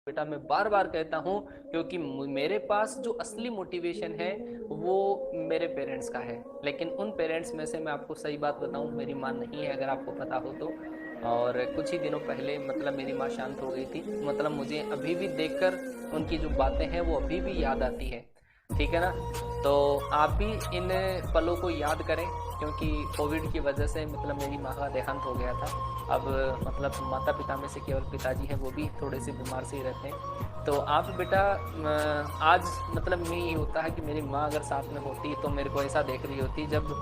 बेटा मैं बार बार कहता हूँ, क्योंकि मेरे पास जो असली मोटिवेशन है वो मेरे पेरेंट्स का है। लेकिन उन पेरेंट्स में से मैं आपको सही बात बताऊँ, मेरी माँ नहीं है, अगर आपको पता हो तो। और कुछ ही दिनों पहले मतलब मेरी माँ शांत हो गई थी। मतलब मुझे अभी भी देखकर उनकी जो बातें हैं वो अभी भी याद आती है। ठीक है ना? तो आप भी इन पलों को याद करें, क्योंकि कोविड की वजह से मतलब मेरी माँ का देहांत हो गया था। अब मतलब माता पिता में से केवल पिताजी हैं, वो भी थोड़े से बीमार से ही रहते हैं। तो आप बेटा आज मतलब में ये होता है कि मेरी माँ अगर साथ में होती तो मेरे को ऐसा देख रही होती, जब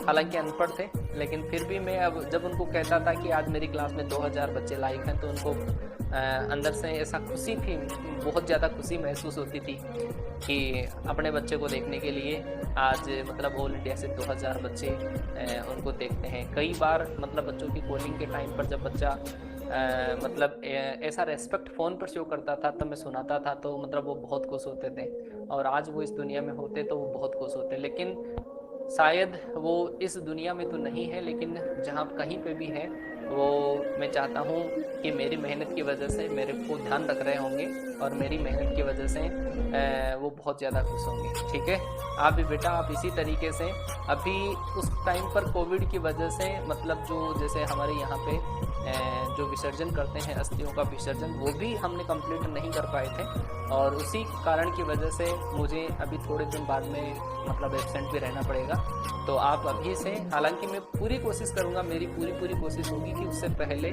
हालांकि अनपढ़ थे, लेकिन फिर भी मैं अब जब उनको कहता था कि आज मेरी क्लास में 2000 बच्चे लायक हैं, तो उनको अंदर से ऐसा खुशी थी, बहुत ज़्यादा खुशी महसूस होती थी कि अपने बच्चे को देखने के लिए आज मतलब ऑल इंडिया से 2000 बच्चे उनको देखते हैं। कई बार मतलब बच्चों की कॉलिंग के टाइम पर जब बच्चा मतलब ऐसा रेस्पेक्ट फ़ोन पर शो करता था, तब मैं सुनाता था, तो मतलब वो बहुत खुश होते थे। और आज वो इस दुनिया में होते तो वो बहुत खुश होते। लेकिन शायद वो इस दुनिया में तो नहीं है, लेकिन जहाँ कहीं पे भी है, वो मैं चाहता हूँ कि मेरी मेहनत की वजह से मेरे को ध्यान रख रहे होंगे, और मेरी मेहनत की वजह से वो बहुत ज़्यादा खुश होंगे। ठीक है? आप भी बेटा, आप इसी तरीके से अभी उस टाइम पर कोविड की वजह से मतलब जो जैसे हमारे यहाँ पे जो विसर्जन करते हैं, अस्थियों का विसर्जन, वो भी हमने कंप्लीट नहीं कर पाए थे, और उसी कारण की वजह से मुझे अभी थोड़े दिन बाद में मतलब एब्सेंट भी रहना पड़ेगा। तो आप अभी से, हालांकि मैं पूरी कोशिश करूंगा, मेरी पूरी कोशिश होगी कि उससे पहले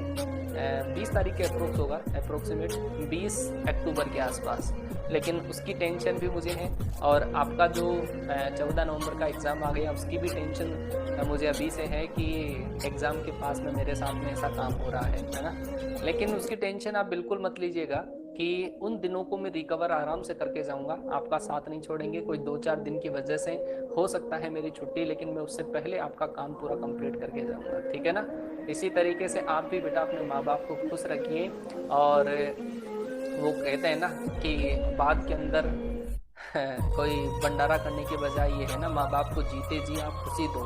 20 तारीख के अप्रोक्स होगा, अप्रोक्सीमेट 20 अक्टूबर के आसपास, लेकिन उसकी टेंशन भी मुझे है। और आपका जो 14 नवंबर का एग्ज़ाम आ गया, उसकी भी टेंशन मुझे अभी से है कि एग्ज़ाम के पास में मेरे साथ में ऐसा काम हो रहा है ना? लेकिन उसकी टेंशन आप बिल्कुल मत लीजिएगा कि उन दिनों को मैं रिकवर आराम से करके जाऊंगा, आपका साथ नहीं छोड़ेंगे। कोई 2-4 दिन की वजह से हो सकता है मेरी छुट्टी, लेकिन मैं उससे पहले आपका काम पूरा कंप्लीट करके जाऊंगा। ठीक है ना? इसी तरीके से आप भी बेटा अपने माँ बाप को खुश रखिए। और वो कहते हैं ना कि बाद के अंदर कोई भंडारा करने के बजाय ये है ना, माँ बाप को जीते जी आप खुशी दो,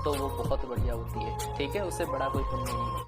तो वो बहुत बढ़िया होती है। ठीक है? उससे बड़ा कोई पुण्य नहीं है।